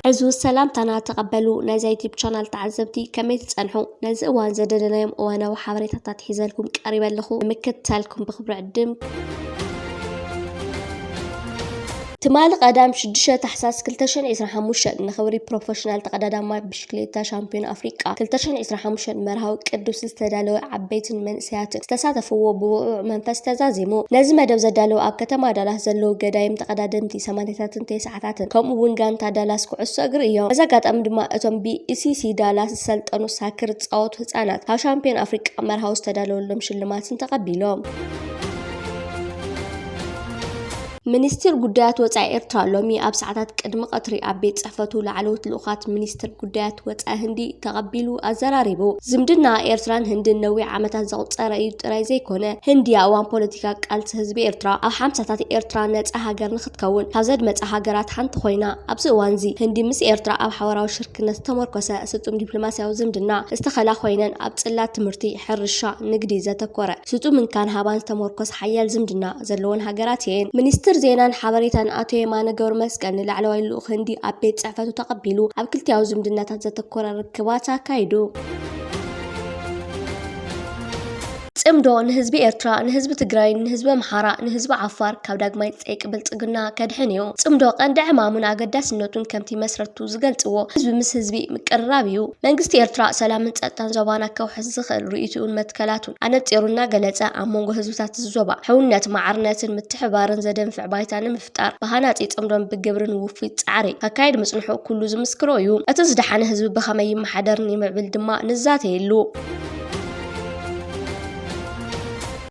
عزو السلام تنا تقبلوا نزاي تيب شانل تعذبتي كمية تصنحوا نزق وان زدنا يوم وانا وحاوريتا تحيزلكم قريبا لكم مكتالكم بخبر عدم تمال قدام شدشة تحساس كلتشن إسرح مشن نخوري بروفيشنال تقدام ما بشكليتا شامبيون أفريقيا كلتشن إسرح مشن مرهاو قدوس استدالو عبيت من سيات استساتفوا بوقوع منفس تزازيمو لازم أدو زدالو أب كتما دالاس زلو قدايم تقدادمتي سمانتاتن تيسعتاتن كم وونغان تادالاس كعسو أقريو مزاقات أمدما أتم بي إسيسي دالاس السلطانو ساكر تصاوت هتسانات هاو شامبيون أفريقيا مرهاو استدالو لمشلماتن تقبيلو منستر قدات وصاي إرترا لومي أب ساعات قدم قطري أبيت صحفتو لعلوت لوخات منستر قدات وصاي هندي تقبلو أزراريبو زمدنا إرتران هند نوي عامتات زغط رأيو تراي زي كونه هندي أوان بوليتيكا قالت حزب إرترا أو حامساتات إرترا نت أهاجر نختكون هازد مت أهاجرات حنت خوينا أبس وانزي هندي مس إرترا أو حوراو شركة تمركزة ستم دبلوماسية وزمدنا استخلا خوينا أبسلات تمرتي حرشة نقدي ذات كورة ستم من كان هابان تمركز حيال زمدنا زلون هاجراتين منستر زينان حبريتان أتي ما نجور مسكن لعلوي اللوخ هندي أبيت صعفة تقبلوا أبكلتي عوزم دنات تذكر الركبات كايدو امدو نهزب إرترا نهزب تجراي نهزب محارة نهزب عفار كوداق ما يتقبل تقولنا كدحنيو امدو قند عمامنا قداس النوتون كمتي مسرتو زقلتو هزب مس هزبي مقربيو منقست إرترا سلام تأتان زبانا كوحز خل رؤيتون متكلاتون أنا تيرونا قلتا أمونغو هزبتات الزوبا حونات معرنات متحبارن زدن في عبايتان مفتار بهانات امدون بقبرن وفيت عري هكايد مسنحو كلو زمسكرويو أتزدحان هزب بخمي محدرني معبل دماء نزاتي اللو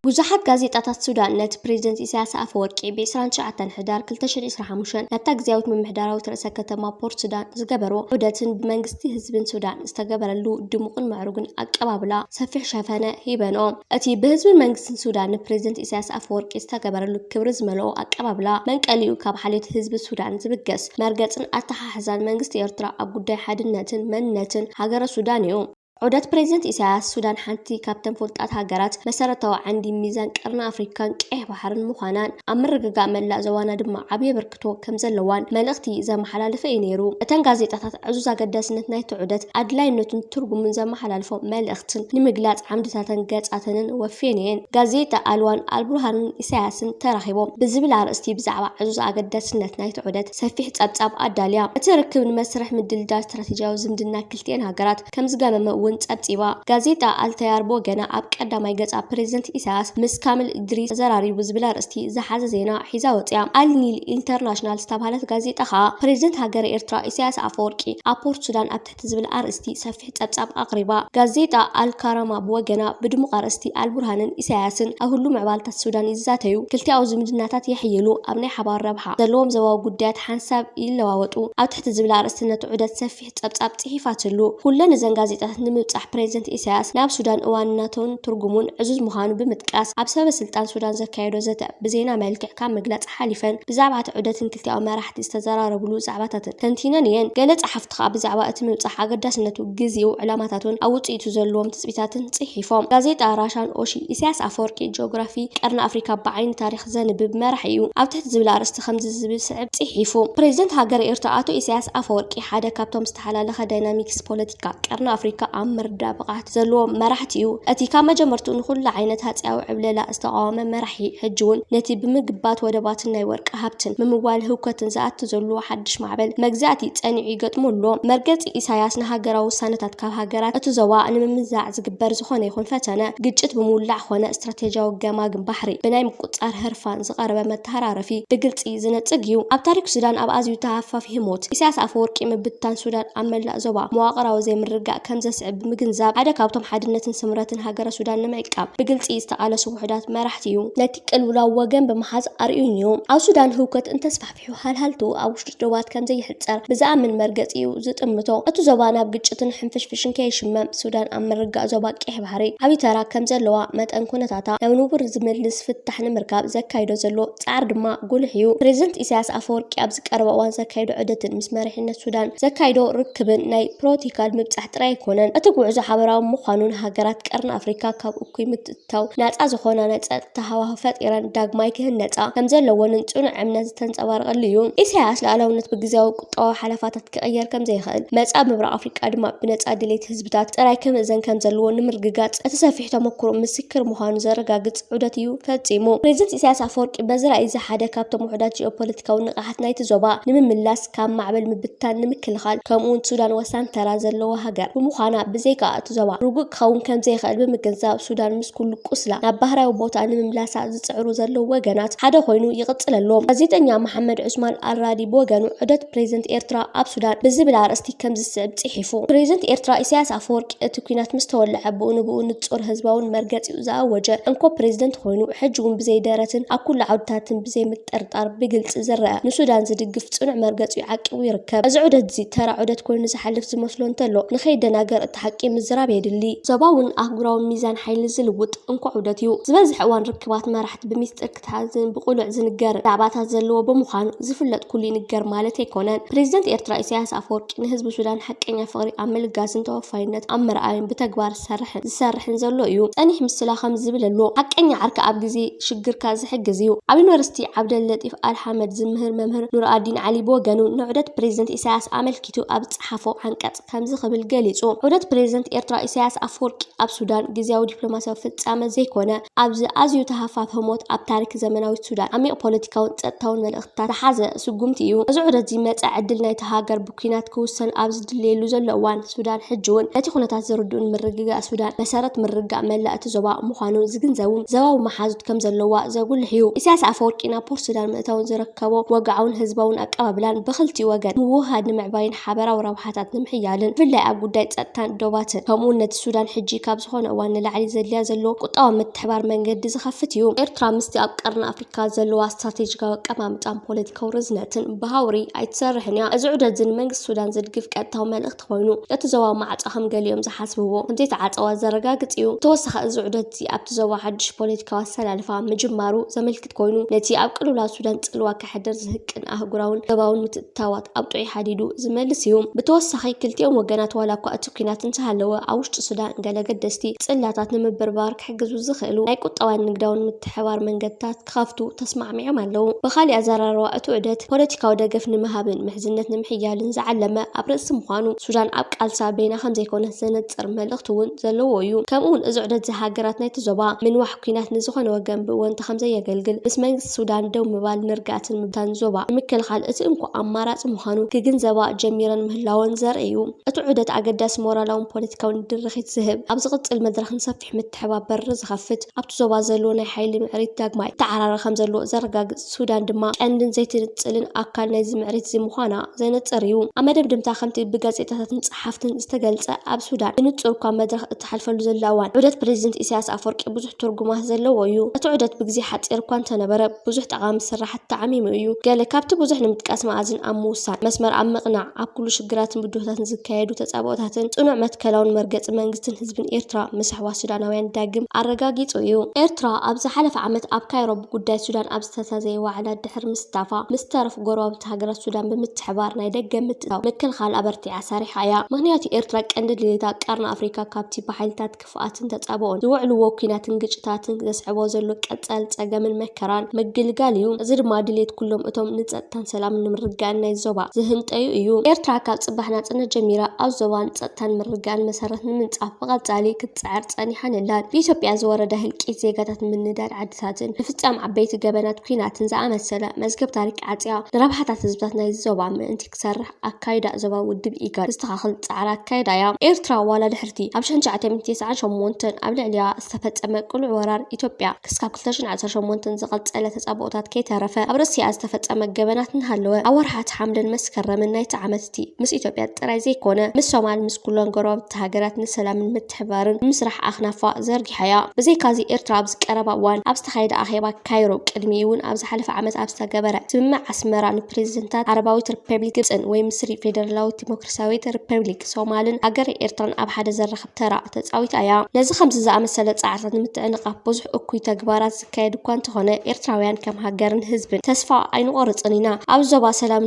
وزحت غازيطات السودان نت بريزيدنت إسياس أفورقي بإسران شعتان حدار كلتشر إسرح مشان نتاق زيوت من محدارة رأس كتما بورت سودان زقبرو عودة بمنغستي هزبن سودان استقبر اللو دموقن معروقن أكبابلا سفح شافانا هيبانو أتي بهزب المنغستي سودان بريزيدنت إسياس أفورقي استقبر اللو كبرز ملو أكبابلا منك أليو كاب حاليت هزب السودان زبقس مارغتن أتحا حزان منغستي إرترا أبقوداي حادناتن مناتن هاجر السودانيو عودات بريزيدنت إسياس السودان حنتي كابتن فولتات هاجرات مسارتو عندي ميزان قرنا أفريكان كيه بحرن مخانان أمر رقاق ملا زوانا دم عبيه بركتو كمزلوان ملغتي زم حلال فينيرو أتن غازيطات عزوزا قداسنت نايت عودات أدلاين نوتن ترقو من زم حلالفو ملغتن نمقلات عمدتاتن قاتاتن وفينين غازيطة ألوان البرهان إسياسن تراخيبو بزبل عرستي بزعبا عزوزا قداسنت نايت عودات سفيح تأبتأب أداليا أتركب المسرح مدلدار استراتيجية وزمدنا كلتين هاجرات كمزقام ونت أبتيبا غازيطة التيار بوغانا أب قداماي قصا بريزيدنت إسياس مس كامل إدريس زراري بزبلا رستي زحاز زينا حيزاوطيا النيل انترناشنال ستابالت غازيطة خا بريزيدنت هاجر إرترا إسياس أفورقي أبورت سودان أبتحت زبل أرستي سفح تأبتأب أقربا غازيطة الكارما بوغانا بدمق أرستي البرهان إسياسن أهلو معبالة السودان إزاتيو كلتي أوزو مدناتات يحيلو أبني حبار ربحا دلوم زواو قدات حنساب إلواوطو أبتحت زبل أرستي نتعودات سفح تأبتأب تحيفاتلو كلنا زن غازيطة صح بريزيدنت إسياس ناب سودان أواناتون ترجمون عزوز مهانو بمتقاس عبسبب سلطان سودان زكايدو زتا بزينا مالكع كان مقلات حالفا بزعبات عودتن كلتي أو ما راح تستزرار بلو زعباتاتن تنتينانيين قالت عحفتخا بزعبات ملصح قداسنتو جزيو علاماتاتون أو تيتو زلوم تثبيتاتن صحيفهم غازيطة راشان أوشي إسياس أفورقي جغرافي قرن أفريقيا بعين تاريخ زنبب مرحيو أو تحت زبل أرست خمس زبل سعب صحيفو بريزيدنت هاجر إرتاعاتو إسياس أفورقي حدا كابتوم استحلالها ديناميكس بوليتيكا قرن أفريقيا مردا بقعت زلو مرحتيو أتي كما جمرتو نخل عينتها أو عبللا استقامة مرحي حجون نتي بمقبات ودبات النيورك هابتن مموال هوكتن زات زلو حدش معبل مجزاتي تاني قطمولو مرقت إساياس نهاجرو سنتات كاب هاجرات أتزوا أن ممزاع زقبر زخونه يخون فتنا قجت بمولع خونا استراتيجيا وجماج بحري بنايم قطار هرفان زقربة متهرار في بقلت إذن تجيو أب تاريخ السودان أب أزيو تعفى في هموت إساس أفورقي مبتان السودان عمل لا زوا مواقرة وزي من رجع كان زسعب مجنزاب عدا كابتم حدنتن سمراتن هاجر السودان نمعقاب بقلت استقالة وحدات ما راحتيو نتيك الولا وجن بمحاز أريونيو أو السودان هوكت انت سفحفيو هالتو أو شجوات كان زي حتر بزعم من مرقتيو زت أمتو أتو زبانا بقجتن حنفش فيشن كيشمم السودان أم رجع زباك إيه بحري عبي ترى كم زلوا مت أنكون تاتا لو نوبر زملس فتحن مركب زكايدو زلو تعرض ما قول حيو بريزنت إسياس أفورقي أبزك أربعوان زكايدو عدة مسمارحين السودان زكايدو ركبن ناي بروتيكال مبتحت رايكونن ጉዕዞ ሓበራዊ ምዃኑን ሃገራት ቀርን ኣፍሪካ ካብ እኩይ ምትእትታው ናፃ ዝኾነ ናይ ጸጥታ ሃዋህው ፈጢረን ዳግማይ ክህነፃ ከም ዘለዎንን ጽኑዕ እምነት ዝተንጸባረቐሉ እዩ። ኢሳያስ ሉዓላውነት ብግዝያዊ ቁጠባዊ ሓለፋታት ክቕየር ከም ዘይኽእል መጻብ ምብራቕ ኣፍሪቃ ድማ ብነጻ ድሌት ህዝብታት ጥራይ ክምእዘን ከም ዘለዎ ንምርግጋጽ እቲ ሰፊሕ ተመክሮ ምስክር ምዃኑ ዘረጋግጽ ዑደት እዩ ፈጺሙ። ፕሬዚደንት ኢሳያስ ኣፈወርቂ በዚ ራእይ ሓደ ካብቶም ውሕዳት ጂኦፖለቲካዊ ንቕሓት ናይቲ ዞባ ንምምላስ ካብ ማዕበል ምብታን ንምክልኻል ከምኡውን ሱዳን ወሳን ተራ ዘለዎ ሃገር ብምዃና ብዘይካ እቲ ዞባ ርጉእ ክኸውን ከም ዘይኽእል ብምግንዛብ ሱዳን ምስ ኩሉ ቁስላ ናብ ባህራዊ ቦታ ንምምላሳ ዝጽዕሩ ዘለዉ ወገናት ሓደ ኮይኑ ይቕጽለሎ። ጋዜጠኛ መሐመድ ዑስማን አልራዲ ብወገኑ ዑደት ፕሬዚደንት ኤርትራ ኣብ ሱዳን ብዝብል ኣርእስቲ ከም ዝስዕብ ጽሒፉ ፕሬዚደንት ኤርትራ ኢሳያስ ኣፈወርቂ እቲ ኩናት ምስ ተወልዐ ብኡ ንጹር ህዝባውን መርገጺኡ ዝኣወጀ እንኮ ፕሬዚደንት ኮይኑ ሕጂ እውን ብዘይ ደረትን ኣብ ኩሉ ዓውድታትን ብዘይ ምጥርጣር ብግልጽ ዝረአ ንሱዳን ዝድግፍ ጽኑዕ መርገጺኡ ዓቂቡ ይርከብ። እዚ ዑደት እዚ ተራ ዑደት ኮይኑ ዝሓልፍ ዝመስሎ እንተሎ ንኸይደናገር እቲ ሓቂ ምዝራብ የድሊ። ዞባ እውን ኣህጉራዊ ሚዛን ሓይሊ ዝልውጥ እንኳ ዑደት እዩ። ዝበዝሕ እዋን ርክባት መራሕቲ ብምስጢር ክትሓዝን ብቁሉዕ ዝንገር ዛዕባታት ዘለዎ ብምዃኑ ዝፍለጥ ኩሉ ይንገር ማለት ኣይኮነን። ፕሬዚደንት ኤርትራ ኢሳያስ ኣፈወርቂ ንህዝቢ ሱዳን ሓቀኛ ፍቕሪ ኣብ ምልጋስን ተወፋይነት ኣብ ምርኣይን ብተግባር ዝሰርሕን ዘሎ እዩ። ጸኒሕ ምስላ ከም ዝብለሎ ሓቀኛ ዓርካ ኣብ ግዜ ሽግርካ ዝሕግዝ እዩ። ኣብ ዩኒቨርሲቲ ዓብደልለጢፍ አልሐመድ ዝምህር መምህር ኑርኣዲን ዓሊ ብወገኑ ንዑደት ፕሬዚደንት ኢሳያስ ኣመልኪቱ ኣብ ዝጸሓፎ ዓንቀጽ ከምዚ ክብል ገሊጹ ዑደት ፕሬዚደንት ኤርትራ ኢሳያስ ኣፈወርቂ ኣብ ሱዳን ግዝያዊ ዲፕሎማስያዊ ፍጻመ ዘይኮነ ኣብዚ ኣዝዩ ተሃፋፍሞት ኣብ ታሪክ ዘመናዊት ሱዳን ዓሚቕ ፖለቲካውን ጸጥታውን መልእኽትታት ዝሓዘ ስጉምቲ እዩ። እዚ ዑደት እዚ መጻኢ ዕድል ናይቲ ሃገር ብኩናት ክውሰን ኣብ ዝድልየሉ ዘሎ እዋን ሱዳን ሕጂ እውን ነቲ ኩነታት ዝርድኡን ምርግጋእ ሱዳን መሰረት ምርጋእ መላእ እቲ ዞባ ምዃኑ ዝግንዘቡን ዘባዊ መሓዙት ከም ዘለዋ ዘጉልሕ እዩ። ኢሳያስ ኣፈወርቂ ናብ ፖርት ሱዳን ምእታውን ዝረከቦ ወግዓውን ህዝባውን ኣቀባብላን ብኽልቲኡ ወገን ምውህሃድ ንምዕባይን ሓበራዊ ረብሓታት ንምሕያልን ብፍላይ ኣብ ጉዳይ ጸጥታን ዶባትን ከምኡውን ነቲ ሱዳን ሕጂ ካብ ዝኾነ እዋን ንላዕሊ ዘድልያ ዘሎ ቁጠባዊ ምትሕባር መንገዲ ዝኸፍት እዩ። ኤርትራ ምስቲ ኣብ ቀርኒ ኣፍሪካ ዘለዋ ስትራቴጂካዊ ኣቀማምጣን ፖለቲካዊ ርዝነትን ብሃውሪ ኣይትሰርሕን እያ። እዚ ዑደት እዚ ንመንግስቲ ሱዳን ዝድግፍ ቀጥታዊ መልእኽቲ ኮይኑ እቲ ዞባ ማዕፆ ከም ገሊኦም ዝሓስብዎ ከምዘይተዓፀዋ ዘረጋግጽ እዩ። ተወሳኺ እዚ ዑደት እዚ ኣብቲ ዞባ ሓድሽ ፖለቲካዊ ኣሰላልፋ ምጅማሩ ዘመልክት ኮይኑ ነቲ ኣብ ቅልውላው ሱዳን ጽልዋ ክሕደር ዝህቅን ኣህጉራውን ዞባውን ምትእትታዋት ኣብ ጥዑይ ሓዲዱ ዝመልስ እዩ። ብተወሳኺ ክልቲኦም ወገናት ዋላ እኳ እቲ ኩናት እንተሃለወ ኣብ ውሽጢ ሱዳን ገለ ገደስቲ ጽላታት ንምብርባር ክሕግዙ ዝኽእሉ ናይ ቁጠባን ንግዳውን ምትሕባር መንገድታት ክኸፍቱ ተስማዕሚዖም ኣለዉ። ብኻሊእ ኣዘራርባ እቲ ዑደት ፖለቲካዊ ደገፍ ንምሃብን ምሕዝነት ንምሕያልን ዝዓለመ ኣብ ርእሲ ምዃኑ ሱዳን ኣብ ቃልሳ በይና ከም ዘይኮነት ዘነጽር መልእኽቲ እውን ዘለዎ እዩ። ከምኡውን እዚ ዑደት እዚ ሃገራት ናይቲ ዞባ ምንዋሕ ኩናት ንዝኾነ ወገን ብእወንታ ከም ዘየገልግል ምስ መንግስቲ ሱዳን ደው ምባል ንርጋእትን ምብታን ዞባ ንምክልኻል እቲ እንኳ ኣማራፂ ምዃኑ ክግንዘባ ጀሚረን ምህላወን ዘርኢ እዩ። እቲ ዑደት ኣገዳሲ ሞራላውን ፖለቲካውን ድርኺት ዝህብ ኣብ ዝቕጽል መድረኽን ሰፊሕ ምትሕባር በሪ ዝኸፍት ኣብቲ ዞባ ዘለዎ ናይ ሓይሊ ምዕሪት ዳግማይ ተዓራሪ ከም ዘለዎ ዘረጋግጽ ሱዳን ድማ ቀንድን ዘይትንጽልን ኣካል ናይዚ ምዕሪት እዚ ምዃና ዘነጽር እዩ። ኣብ መደምደምታ ከምቲ ብጋዜጣታትን ጸሓፍትን ዝተገልጸ ኣብ ሱዳን ብንጹር እኳ መድረኽ እትሓልፈሉ ዘላ እዋን ዑደት ፕሬዚደንት ኢሳያስ ኣፈወርቂ ብዙሕ ትርጉማት ዘለዎ እዩ። እቲ ዑደት ብግዜ ሓፂር እኳ እንተነበረ ብዙሕ ጠቓሚ ስራሕቲ ተዓሚሙ እዩ። ገለ ካብቲ ብዙሕ ንምጥቃስ መኣዝን ኣብ ምውሳን መስመር ኣብ ምቕናዕ ኣብ ኩሉ ሽግራትን ብድሆታትን ዝካየዱ ተጻብኦታትን ጽኑዕ መትከላውን መርገጺ መንግስትን ህዝብን ኤርትራ ምስ ኣሕዋት ሱዳናውያን ዳግም ኣረጋጊጹ እዩ። ኤርትራ ኣብ ዝሓለፈ ዓመት ኣብ ካይሮ ብጉዳይ ሱዳን ኣብ ዝተሳዘየ ዋዕላ ድሕሪ ምስታፋ ምስ ተረፉ ጎረባብቲ ሃገራት ሱዳን ብምትሕባር ናይ ደገ ምትእታው ምክልኻል ኣበርቲዓ ሰሪሓ እያ። ምክንያቱ ኤርትራ ቀንዲ ድሌታ ቀርኒ ኣፍሪካ ካብቲ ብሓይልታት ክፍኣትን ተጻብኦን ዝውዕልዎ ኩናትን ግጭታትን ዘስዕቦ ዘሎ ቀጻሊ ጸገምን መከራን ምግልጋል እዩ። እዚ ድማ ድሌት ኩሎም እቶም ንጸጥታን ሰላምን ንምርጋእን ናይ ዞባ ዝህንጠዩ እዩ። ኤርትራ ካብ ጽባሕ ናጽነት ጀሚራ ኣብ ዞባን ጸጥታን ምርጋእን መሰረት ንምንጻፍ ብቐጻሊ ክትጽዕር ጸኒሓን ኣላን። ብኢትዮጵያ ዝወረደ ህልቂት ዜጋታት ምንዳድ ዓድታትን ንፍጻም ዓበይቲ ገበናት ኩናትን ዝኣመሰለ መዝገብ ታሪክ ዓጽያ ንረብሓታት ህዝብታት ናይ ዞባ ምእንቲ ክሰርሕ ኣካይዳ ዞባ ውድብ ኢጋድ ዝተኻኽል ጻዕሪ ኣካይዳ እያ። ኤርትራ ዋላ ድሕርቲ ኣብ 1998 ኣብ ልዕሊያ ዝተፈጸመ ቅሉዕ ወራር ኢትዮጵያ ክሳብ 2018 ዝቐጸለ ተጻብኦታት ከይተረፈ ኣብ ርእሲኣ ዝተፈጸመ ገበናት እንሃለወ ኣብ ወርሓት ሓምለን መስከረምን ናይቲ ዓመት እቲ ምስ ኢትዮጵያ ጥራይ ዘይኮነ ምስ ሶማል ምስ ኩሎን ጎረባብቲ ሃገራት ንሰላምን ምትሕባርን ምስራሕ ኣኽናፋ ዘርጊሓ እያ። ብዘይካዚ ኤርትራ ኣብ ዝቀረባ እዋን ኣብ ዝተኻየደ ኣኼባ ካይሮ ቅድሚ እውን ኣብ ዝሓለፈ ዓመት ኣብ ዝተገበረ ስምምዕ ኣስመራ ንፕሬዚደንታት ዓረባዊት ሪፐብሊክ ግብፅን ወይ ምስሪ ፌደራላዊት ዲሞክራሲያዊት ሪፐብሊክ ሶማልን ሃገር ኤርትራን ኣብ ሓደ ዘራኽብ ተራ ተጻዊታ እያ። ነዚ ከምዚ ዝኣመሰለ ጻዕርታት ንምትዕንቃፍ ብዙሕ እኩይ ተግባራት ዝካየድ እኳ እንተኾነ ኤርትራውያን ከም ሃገርን ህዝብን ተስፋ ኣይንቆርጽን ኢና። ኣብ ዞባ ሰላም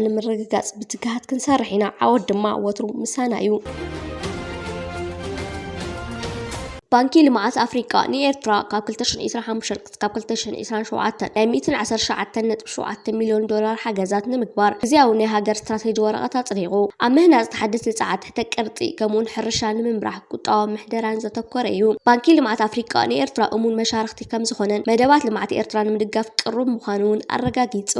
ንምርጋጽ ብትግሃት ክንሰርሕ ኢና። ዓወት ድማ ወትሩ ምሳና እዩ። ባንኪ ልምዓት ኣፍሪቃ ንኤርትራ ካብ 2025 ክሳብ 2027 ናይ 119.7 ሚልዮን ዶላር ሓገዛት ንምግባር ግዚያዊ ናይ ሃገር ስትራቴጂ ወረቐት ኣጽዲቑ ኣብ ምህናጽ ተሓድስ ልጽዓት ትሕተ ቅርጺ ከምኡውን ሕርሻ ንምምራሕ ቁጠባዊ ምሕደራን ዘተኮረ እዩ። ባንኪ ልምዓት ኣፍሪቃ ንኤርትራ እሙን መሻርክቲ ከም ዝኾነን መደባት ልምዓት ኤርትራ ንምድጋፍ ቅሩብ ምዃኑ እውን ኣረጋጊጹ።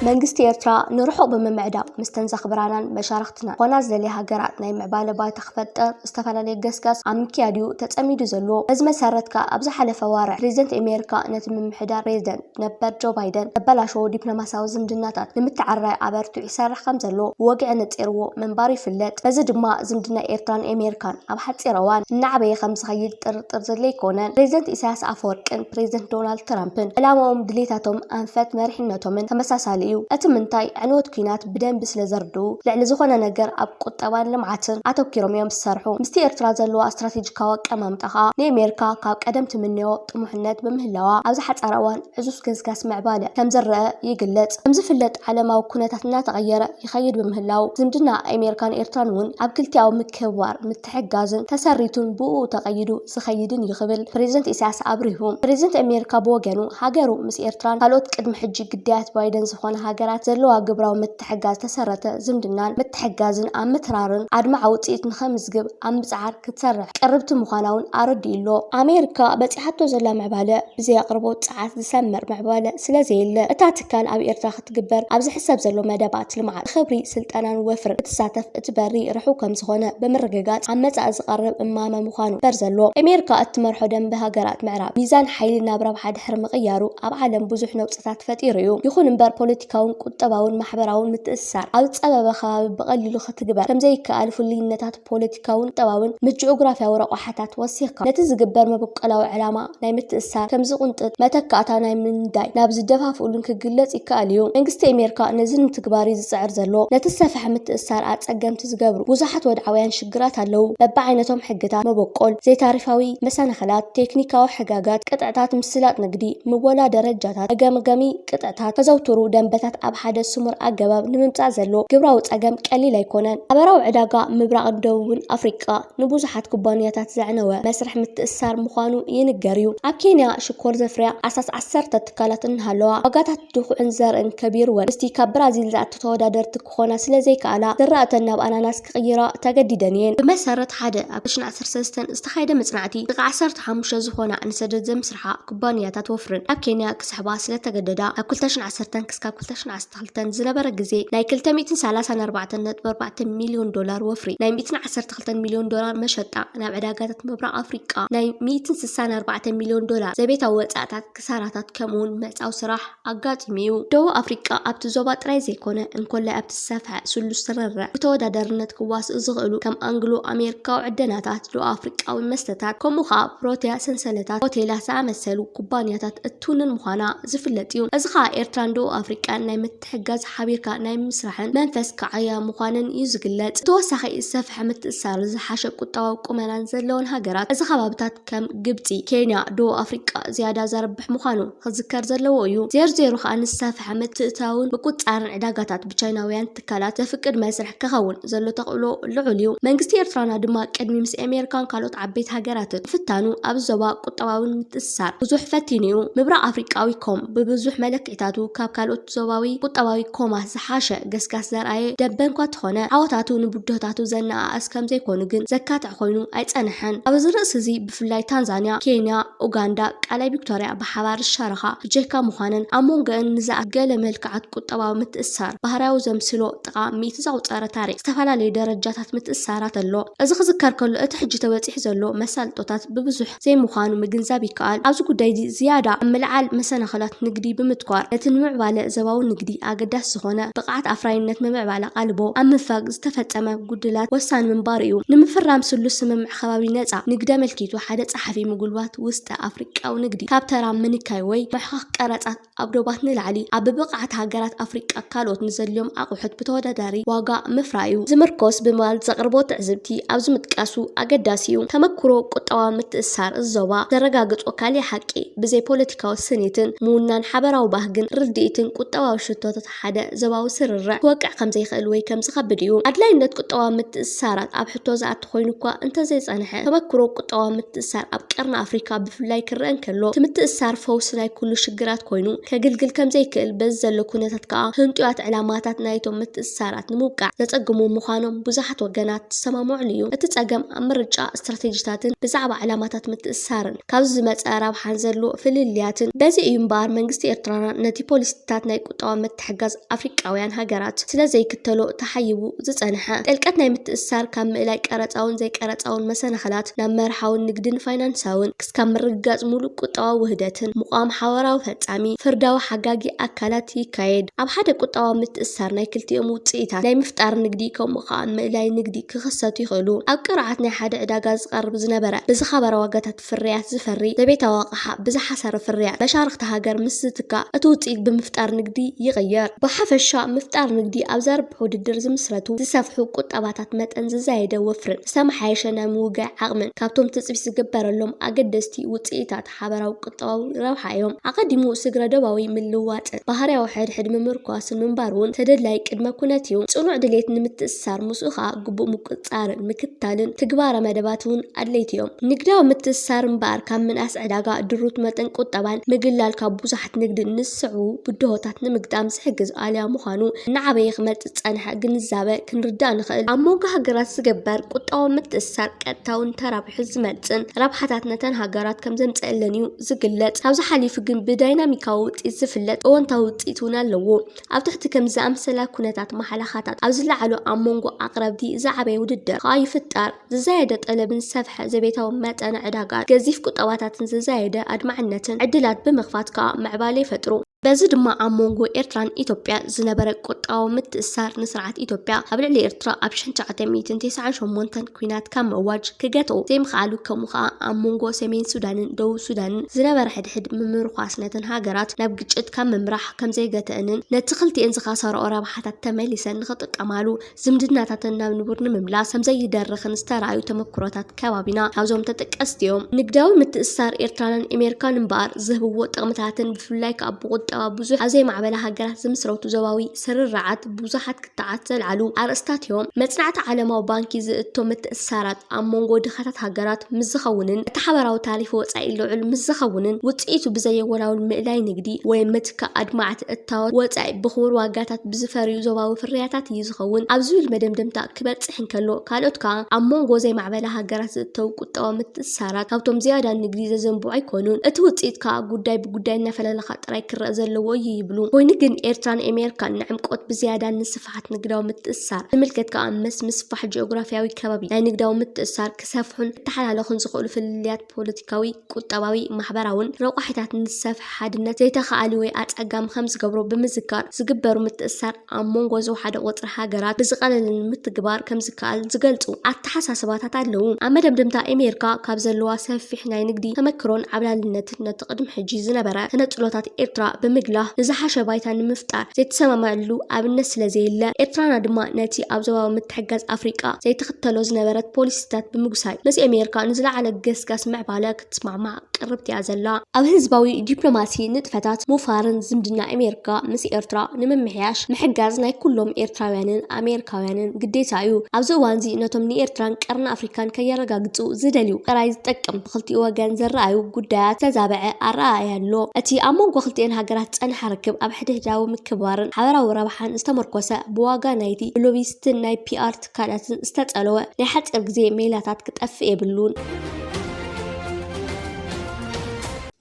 መንግስቲ ኤርትራ ንርሑቕ ብምምዕዳም ምስተን ዘኽብራናን መሻርክትና ኮና ዝደልያ ሃገራት ናይ ምዕባለ ባይታ ክፈጥር ዝተፈላለየ ገስጋስ ኣብ ምክያድዩ ተጸሚዱ ዘሎ በዚ መሰረት ከዓ ኣብ ዝሓለፈ ዋርዕ ፕሬዚደንት ኣሜሪካ ነቲ ምምሕዳር ፕሬዚደንት ነበር ጆ ባይደን ዘበላሸዎ ዲፕሎማስያዊ ዝምድናታት ንምትዕራይ ኣበርቲዑ ይሰርሕ ከም ዘሎ ወግዒ ነጺርዎ ምንባሩ ይፍለጥ። በዚ ድማ ዝምድና ኤርትራን ኣሜሪካን ኣብ ሓጺር እዋን እናዕበየ ከም ዝኸይድ ጥርጥር ዘለ ይኮነን። ፕሬዚደንት ኢሳያስ ኣፈወርቅን ፕሬዚደንት ዶናልድ ትራምፕን ዕላማኦም ድሌታቶም ኣንፈት መሪሕነቶምን ተመሳሳሊ እዩ። እቲ ምንታይ ዕንወት ኩናት ብደንብ ስለዘርድኡ ልዕሊ ዝኾነ ነገር ኣብ ቁጠባን ልምዓትን ኣተኪሮም እዮም ዝሰርሑ። ምስቲ ኤርትራ ዘለዋ ስትራቴጂካዊ ኣቀማምጣ ከዓ ንኣሜሪካ ካብ ቀደም ትምንዮ ጥሙሕነት ብምህላዋ ኣብዚ ሓፀረ እዋን ዕዙዝ ገስጋስ ምዕባለ ከም ዝረአ ይግለጽ። ከም ዝፍለጥ ዓለማዊ ኩነታት እናተቐየረ ይኸይድ ብምህላው ዝምድና ኣሜሪካን ኤርትራን እውን ኣብ ክልቲኣዊ ምክብባር ምትሕጋዝን ተሰሪቱን ብኡ ተቐይዱ ዝኸይድን ይኽብል ፕሬዚደንት ኢሳያስ ኣብሪሁ። ፕሬዚደንት ኣሜሪካ ብወገኑ ሃገሩ ምስ ኤርትራን ካልኦት ቅድሚ ሕጂ ግዳያት ባይደን ዝኾነ ሃገራት ዘለዋ ግብራዊ ምትሕጋዝ ተሰረተ ዝምድናን ምትሕጋዝን ኣብ ምትራርን ኣድማዕ ውፅኢት ንኸምዝግብ ኣብ ምጽዓር ክትሰርሕ ቅርብቲ ምዃና እውን ኣረዲኡሎ። ኣሜሪካ በፂሓቶ ዘላ ምዕባለ ብዘይ ኣቕርቦት ፀዓት ዝሰምር ምዕባለ ስለዘየለ እታ ትካል ኣብ ኤርትራ ክትግበር ኣብ ዝሕሰብ ዘሎ መደባት ልምዓት ክብሪ ስልጠናን ወፍርን ክትሳተፍ እቲ በሪ ርሑቕ ከም ዝኾነ ብምርግጋጽ ኣብ መጻኢ ዝቐርብ እማመ ምዃኑ በር ዘሎ ኣሜሪካ እትመርሖ ደንቢ ሃገራት ምዕራብ ሚዛን ሓይሊ ናብ ረብሓ ድሕሪ ምቕያሩ ኣብ ዓለም ብዙሕ ነውፅታት ፈጢሩ እዩ። ይኹን እምበር ፖለቲካውን ቁጠባውን ማሕበራውን ምትእስሳር ኣብ ፀበበ ከባቢ ብቐሊሉ ክትግበር ከም ዘይከኣል ፍልይነታት ፖለቲካውን ቁጠባውን ጂኦግራፊያዊ ረቑሓታት ወሲኽካ ነቲ ዝግበር መበቆላዊ ዕላማ ናይ ምትእስሳር ከም ዝቕንጥጥ መተካእታ ናይ ምንዳይ ናብ ዝደፋፍኡሉን ክግለጽ ይከኣል እዩ። መንግስቲ ኣሜሪካ ነዚ ንምትግባር ዝፅዕር ዘሎ ነቲ ዝሰፍሐ ምትእስሳር ኣፀገምቲ ዝገብሩ ብዙሓት ወድዓውያን ሽግራት ኣለዉ። በብዓይነቶም ሕግታት መበቆል፣ ዘይታሪፋዊ መሰናኽላት፣ ቴክኒካዊ ሕጋጋት፣ ቅጥዕታት ምስላጥ ንግዲ፣ ምወላ ደረጃታት፣ መገምገሚ ቅጥዕታት ከዘውትሩ ደንበታት ኣብ ሓደ ስሙር ኣገባብ ንምምጻእ ዘሎ ግብራዊ ጸገም ቀሊል ኣይኮነን። ኣበራዊ ዕዳጋ ምብራቕ ደቡብን ኣፍሪቃ ንብዙሓት ኩባንያታት ዘዕነወ መስርሕ ምትእስሳር ምዃኑ ይንገር እዩ። ኣብ ኬንያ ሽኮር ዘፍርያ ዓሳስ 10 ትካላት እናሃለዋ ዋጋታት ድኹዕን ዘርእን ከቢርወን እስቲ ካብ ብራዚል ዝኣቱ ተወዳደርቲ ክኾና ስለዘይከኣላ ዝራእተን ናብ ኣናናስ ክቕይራ ተገዲደን እየን። ብመሰረት ሓደ ኣብ 2013 ዝተኻየደ መጽናዕቲ ጥቓ 15 ዝኾና ንሰደድ ዘምስርሓ ኩባንያታት ወፍርን ኣብ ኬንያ ክስሕባ ስለተገደዳ ኣብ 2010 ክሳብ 2012 ዝነበረ ግዜ ናይ 234.4 ሚልዮን ዶላር ወፍሪ ናይ 112 ሚልዮን ዶላር መሸጣ ናብ ዕዳጋታት ምብራቕ ኣፍሪቃ ናይ 164 ሚልዮን ዶላር ዘቤታዊ ወጻእታት ክሳራታት ከምኡውን መጻው ስራሕ ኣጋጢሙ እዩ። ደቡብ ኣፍሪቃ ኣብቲ ዞባ ጥራይ ዘይኮነ እንኮላይ ኣብቲ ዝሰፍሐ ስሉስ ስረረ ብተወዳዳርነት ክዋስእ ዝኽእሉ ከም ኣንግሎ ኣሜሪካዊ ዕደናታት፣ ደቡብ ኣፍሪቃዊ መስተታት ከምኡ ከዓ ፕሮቲያ ሰንሰለታት ሆቴላት ዝኣመሰሉ ኩባንያታት እቱንን ምዃና ዝፍለጥ እዩ። እዚ ከዓ ኤርትራን ደቡብ ኣፍሪቃን ናይ ምትሕጋዝ ሓቢርካ ናይ ምስራሕን መንፈስ ከዓያ ምዃንን እዩ ዝግለጽ። ተወሳኺ ዝሰፍሐ ምትእስሳር ዝሓሸ ቁጠባዊ ቁመናን ዘለዎን ሃገራት እዚ ከባብታት ከም ግብፂ፣ ኬንያ፣ ደቡብ ኣፍሪቃ ዝያዳ ዘርብሕ ምዃኑ ክዝከር ዘለዎ እዩ። ዜሮ ከዓ ንዝሰፍሐ ምትእታውን ምቁፃርን ዕዳጋታት ብቻይናውያን ትካላት ዘፍቅድ መስርሕ ክኸውን ዘሎ ተኽእሎ ልዑል እዩ። መንግስቲ ኤርትራና ድማ ቅድሚ ምስ ኣሜሪካን ካልኦት ዓበይቲ ሃገራትን ፍታኑ ኣብ ዞባ ቁጠባውን ምትእስሳር ብዙሕ ፈቲኑ እዩ። ምብራቕ ኣፍሪቃዊ ኮም ብብዙሕ መለክዕታቱ ካብ ካልኦት ዞባዊ ቁጠባዊ ኮማት ዝሓሸ ገስጋስ ዘርኣየ ደበንኳ ትኾነ ዓወታቱ ንቡድሆታቱ ዘነኣኣስ ከም ዘይኮኑ ግን ዘካትዕ ኮይኑ ኣይጸንሐን። ኣብዚ ርእሲ እዚ ብፍላይ ታንዛንያ፣ ኬንያ፣ ኡጋንዳ፣ ቃላይ ቪክቶርያ ብሓባር ዝሻረኻ ጀካ ምዃነን ኣብ ሞንጎአን ንዝኣገለ መልክዓት ቁጠባዊ ምትእስሳር ባህርያዊ ዘምስሎ ጥቓ ሚእቲ ዘቑፀረ ታሪክ ዝተፈላለዩ ደረጃታት ምትእስሳራት ኣሎ። እዚ ክዝከር ከሎ እቲ ሕጂ ተበፂሕ ዘሎ መሳልጦታት ብብዙሕ ዘይምዃኑ ምግንዛብ ይከኣል። ኣብዚ ጉዳይ ዝያዳ ኣብ ምልዓል መሰናኽላት ንግዲ ብምትኳር ነቲ ንምዕባለ ዞባዊ ንግዲ ኣገዳሲ ዝኾነ ብቕዓት ኣፍራይነት ምምዕባለ ቃልቦ ኣብ ምፍጋግ ዝተፈጸመ ጉድላት ወሳኒ ምንባር እዩ። ንምፍራም ስሉስ ስምምዕ ከባቢ ነፃ ንግዲ ኣመልኪቱ ሓደ ጸሓፊ ምጉልባት ውስጠ ኣፍሪቃዊ ንግዲ ካብ ተራ ምንካይ ወይ ምሕኻኽ ቀረፃት ኣብ ዶባት ንላዕሊ ኣብ ብቕዓት ሃገራት ኣፍሪቃ ካልኦት ንዘድልዮም ኣቑሑት ብተወዳዳሪ ዋጋ ምፍራይ እዩ ዝምርኮስ ብምባል ዘቕርቦ ትዕዝብቲ ኣብዚ ምጥቃሱ ኣገዳሲ እዩ። ተመክሮ ቁጠባዊ ምትእስሳር ዞባ ዘረጋግጾ ካሊእ ሓቂ ብዘይ ፖለቲካዊ ስኒትን ምውናን ሓበራዊ ባህግን ርድኢትን ቁጠባ ቁጠባዊ ሽቶታት ሓደ ዘባዊ ስርርዕ ክወቅዕ ከም ዘይኽእል ወይ ከም ዝኸብድ እዩ ኣድላይነት ቁጠባዊ ምትእስሳራት ኣብ ሕቶ ዝኣቱ ኮይኑ እኳ እንተዘይጸንሐ ተመክሮ ቁጠባዊ ምትእስሳር ኣብ ቀርኒ ኣፍሪካ ብፍላይ ክረአ እንከሎ ትምትእስሳር ፈውሲ ናይ ኩሉ ሽግራት ኮይኑ ከግልግል ከም ዘይክእል በዚ ዘሎ ኩነታት ከዓ ህንጡያት ዕላማታት ናይቶም ምትእስሳራት ንምውቃዕ ዘጸግሙ ምዃኖም ብዙሓት ወገናት ዝሰማምዑሉ እዩ እቲ ጸገም ኣብ ምርጫ ስትራቴጂታትን ብዛዕባ ዕላማታት ምትእስሳርን ካብዚ ዝመጸ ረብሓን ዘሎ ፍልልያትን በዚ እዩ እምበር መንግስቲ ኤርትራ ነቲ ፖሊሲታት ናይ ቁጠባ ምትሕጋዝ ኣፍሪቃውያን ሃገራት ስለዘይክተሎ ተሓይቡ ዝጸንሐ ጥልቀት ናይ ምትእስሳር ካብ ምእላይ ቀረፃውን ዘይቀረፃውን መሰናኽላት ናብ መርሓውን ንግድን ፋይናንሳውን ክስካብ ምርጋጽ ሙሉእ ቁጠባዊ ውህደትን ምቋም ሓበራዊ ፈጻሚ ፍርዳዊ ሓጋጊ ኣካላት ይካየድ ኣብ ሓደ ቁጠባዊ ምትእስሳር ናይ ክልቲኦም ውጽኢታት ናይ ምፍጣር ንግዲ ከምኡ ከዓ ምእላይ ንግዲ ክኽሰቱ ይኽእሉ ኣብ ቅርዓት ናይ ሓደ ዕዳጋ ዝቐርብ ዝነበረ ብዝኸበረ ዋጋታት ፍርያት ዝፈሪ ዘቤታዊ ኣቕሓ ብዝሓሰረ ፍርያት መሻርክቲ ሃገር ምስ ዝትካእ እቲ ውጽኢት ብምፍጣር ንግዲ ይቕየር ብሓፈሻ ምፍጣር ንግዲ ኣብ ዘርብሕ ውድድር ዝምስረቱ ዝሰፍሑ ቁጠባታት መጠን ዝዛየደ ወፍርን ዝተመሓየሸ ናይ ምውጋዕ ዓቕምን ካብቶም ትጽቢት ዝግበረሎም ኣገደስቲ ውጽኢታት ሓበራዊ ቁጠባዊ ረብሓ እዮም ኣቐዲሙ ስግረ ደባዊ ምልውዋጥን ባህርያዊ ሕድሕድ ምምርኳስን ምንባር እውን ተደላይ ቅድመ ኩነት እዩ ጽኑዕ ድሌት ንምትእስሳር ምስኡ ከዓ ግቡእ ምቁጽጻርን ምክትታልን ትግባረ መደባት እውን ኣድለይቲ እዮም ንግዳዊ ምትእስሳር እምበር ካብ ምንኣስ ዕዳጋ ድሩት መጠን ቁጠባን ምግላል ካብ ብዙሓት ንግዲ ንስዑ ብድሆታት ንምግጣም ዝሕግዝ ኣልያ ምዃኑ ንዓበየ ክመጽእ ዝጸንሐ ግንዛበ ክንርዳእ ንኽእል ኣብ ሞንጎ ሃገራት ዝግበር ቁጠባዊ ምትእስሳር ቀጥታውን ተራብሑ ዝመጽን ረብሓታት ነተን ሃገራት ከም ዘምጽአለን እዩ ዝግለጽ ካብዚ ሓሊፉ ግን ብዳይናሚካዊ ውጽኢት ዝፍለጥ እወንታዊ ውጽኢት እውን ኣለዎ ኣብ ትሕቲ ከም ዝኣምሰላ ኩነታት መሓላኻታት ኣብ ዝለዓሉ ኣብ ሞንጎ ኣቕረብቲ ዝዓበየ ውድድር ከዓ ይፍጠር ዝዛየደ ጠለብን ሰፍሐ ዘቤታዊ መጠነ ዕዳጋ ገዚፍ ቁጠባታትን ዝዛየደ ኣድማዕነትን ዕድላት ብምኽፋት ከዓ ምዕባለ ይፈጥሩ በዚ ድማ ኣብ ሞንጎ ኤርትራን ኢትዮጵያ ዝነበረ ቁጠባዊ ምትእስሳር ንስርዓት ኢትዮጵያ ኣብ ልዕሊ ኤርትራ ኣብ 1998 ኩናት ካብ ምእዋጅ ክገትኡ ዘይምኽኣሉ ከምኡ ከዓ ኣብ ሞንጎ ሰሜን ሱዳንን ደቡብ ሱዳንን ዝነበረ ሕድሕድ ምምርኳስ ነተን ሃገራት ናብ ግጭት ካብ ምምራሕ ከም ዘይገተአንን ነቲ ክልቲአን ዝኻሰረኦ ረብሓታት ተመሊሰን ንኽጥቀማሉ ዝምድናታትን ናብ ንቡር ንምምላስ ከም ዘይደርኽን ዝተረኣዩ ተመክሮታት ከባቢና ካብዞም ተጠቀስቲ እዮም ንግዳዊ ምትእስሳር ኤርትራን ኣሜሪካን እምበር ዝህብዎ ጥቕምታትን ብፍላይ ከዓ ብቁጠባ ብዙሕ ኣብ ዘይማዕበላ ሃገራት ዝምስረቱ ዞባዊ ስርርዓት ብዙሓት ክትዓት ዘልዓሉ ኣርእስታት እዮም መጽናዕቲ ዓለማዊ ባንኪ ዝእቶ ምትእስሳራት ኣብ ሞንጎ ድኻታት ሃገራት ምዝኸውንን እቲ ሓበራዊ ታሪፍ ወጻኢ ልዑል ምዝኸውንን ውጽኢቱ ብዘየወላውል ምእላይ ንግዲ ወይ ምትካ ኣድማዕቲ እታወት ወጻኢ ብኽቡር ዋጋታት ብዝፈርዩ ዞባዊ ፍርያታት እዩ ዝኸውን ኣብ ዝብል መደምደምታ ክበጽሕ እንከሎ ካልኦት ከዓ ኣብ ሞንጎ ዘይማዕበላ ሃገራት ዝእተው ቁጠባዊ ምትእስሳራት ካብቶም ዝያዳ ንግዲ ዘዘንብዑ ኣይኮኑን እቲ ውጽኢት ከዓ ጉዳይ ብጉዳይ እናፈለለኻ ጥራይ ክረአ ዘለዎ ይብሉ ኮይኑ ግን ኤርትራን ኣሜሪካን ንዕምቆት ብዝያዳ ንስፍሓት ንግዳዊ ምትእስሳር ዝምልከት ከዓ ምስፋሕ ጂኦግራፊያዊ ከባቢ ናይ ንግዳዊ ምትእስሳር ክሰፍሑን ተሓላለኹን ዝኽእሉ ፍልልያት ፖለቲካዊ ቁጠባዊ ማሕበራውን ረቋሒታት ንሰፍሕ ሓድነት ዘይተኸኣሊ ወይ ኣጸጋም ከም ዝገብሮ ብምዝካር ዝግበሩ ምትእስሳር ኣብ ሞንጎ ዝወሓደ ቁጽሪ ሃገራት ብዝቐለለን ምትግባር ከም ዝከኣል ዝገልጹ ኣተሓሳስባታት ኣለዉ ኣብ መደምደምታ ኣሜሪካ ካብ ዘለዋ ሰፊሕ ናይ ንግዲ ተመክሮን ዓብላልነትን ነቲ ቅድሚ ሕጂ ዝነበረ ተነጽሎታት ኤርትራ ብምግላህ ንዝሓሸ ባይታ ንምፍጣር ዘይተሰማምዕሉ ኣብነት ስለዘየለ ኤርትራና ድማ ነቲ ኣብ ዞባዊ ምትሕጋዝ ኣፍሪቃ ዘይተኽተሎ ዝነበረት ፖሊሲታት ብምጉሳይ ምስ ኣሜሪካ ንዝለዓለ ገስጋስ ምዕባለ ክትስማዕማዕ ቅርብቲ እያ ዘላ ኣብ ህዝባዊ ዲፕሎማሲ ንጥፈታት ምፋርን ዝምድና ኣሜሪካ ምስ ኤርትራ ንምምሕያሽ ምሕጋዝ ናይ ኩሎም ኤርትራውያንን ኣሜሪካውያንን ግዴታ እዩ ኣብዚ እዋን እዚ ነቶም ንኤርትራን ቀርኒ ኣፍሪካን ከየረጋግጹ ዝደልዩ ጥራይ ዝጠቅም ብክልቲኡ ወገን ዝረኣዩ ጉዳያት ተዛብዐ ኣረኣእያ ኣሎ እቲ ኣብ ሞንጎ ክልቲአን ሃገራት ጸንሐ ርክብ ኣብ ሕድሕዳዊ ምክባርን ሓበራዊ ረብሓን ዝተመርኮሰ ብዋጋ ናይቲ ሎቢስትን ናይ ፒኣር ትካላትን ዝተጸለወ ናይ ሓፂር ግዜ ሜላታት ክጠፍእ የብሉን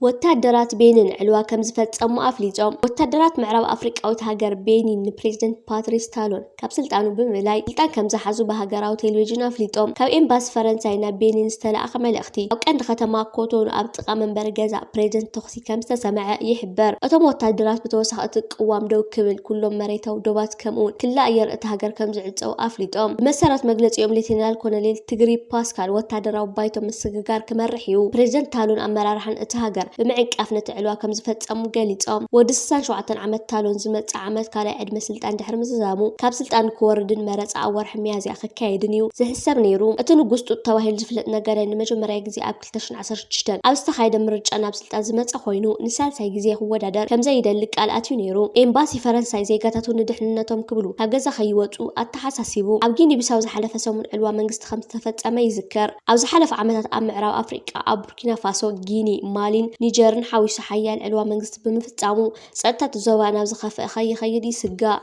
ወታደራት ቤኒን ዕልዋ ከም ዝፈጸሙ ኣፍሊጾም ወታደራት ምዕራብ ኣፍሪቃዊት ሃገር ቤኒን ንፕሬዚደንት ፓትሪስ ታሎን ካብ ስልጣኑ ብምልላይ ስልጣን ከም ዝሓዙ በሃገራዊ ቴሌቪዥን ኣፍሊጦም ካብ ኤምባሲ ፈረንሳይ ናብ ቤኒን ዝተላእኸ መልእኽቲ ኣብ ቀንዲ ከተማ ኮቶኑ ኣብ ጥቓ መንበሪ ገዛ ፕሬዚደንት ተኽሲ ከም ዝተሰምዐ ይሕበር እቶም ወታደራት ብተወሳኺ እቲ ቅዋም ደው ክብል ኩሎም መሬታዊ ዶባት ከምኡውን ክላ ኣየር እቲ ሃገር ከም ዝዕፀው ኣፍሊጦም ብመሰረት መግለፂኦም ሌተናል ኮሎኔል ትግሪ ፓስካል ወታደራዊ ባይቶ ምስግጋር ክመርሕ እዩ ፕሬዚደንት ታሎን ኣመራርሓን እቲ ሃገር ብምዕቃፍ ነቲ ዕልዋ ከም ዝፈጸሙ ገሊጾም ወዲ 67 ዓመት ታሎን ዝመጽእ ዓመት ካልኣይ ዕድመ ስልጣን ድሕሪ ምዝዛሙ ካብ ስልጣን ክወርድን መረፃ ኣብ ወርሒ ሚያዝያ ክካየድን እዩ ዝሕሰብ ነይሩ። እቲ ንጉስ ጡጥ ተባሂሉ ዝፍለጥ ነገዳይ ንመጀመርያ ግዜ ኣብ 2016 ኣብ ዝተኻየደ ምርጫ ናብ ስልጣን ዝመጸ ኮይኑ ንሳልሳይ ግዜ ክወዳደር ከም ዘይደሊ ቃል ኣትዩ ነይሩ። ኤምባሲ ፈረንሳይ ዜጋታቱ ንድሕንነቶም ክብሉ ካብ ገዛ ከይወፁ ኣተሓሳሲቡ ኣብ ጊኒ ቢሳው ዝሓለፈ ሰሙን ዕልዋ መንግስቲ ከም ዝተፈጸመ ይዝከር። ኣብ ዝሓለፈ ዓመታት ኣብ ምዕራብ ኣፍሪቃ ኣብ ቡርኪና ፋሶ፣ ጊኒ፣ ማሊን ኒጀርን ሓዊሱ ሓያል ዕልዋ መንግስቲ ብምፍጻሙ ጸጥታ ዞባ ናብ ዝኸፍአ ከይኸይድ ይስጋእ።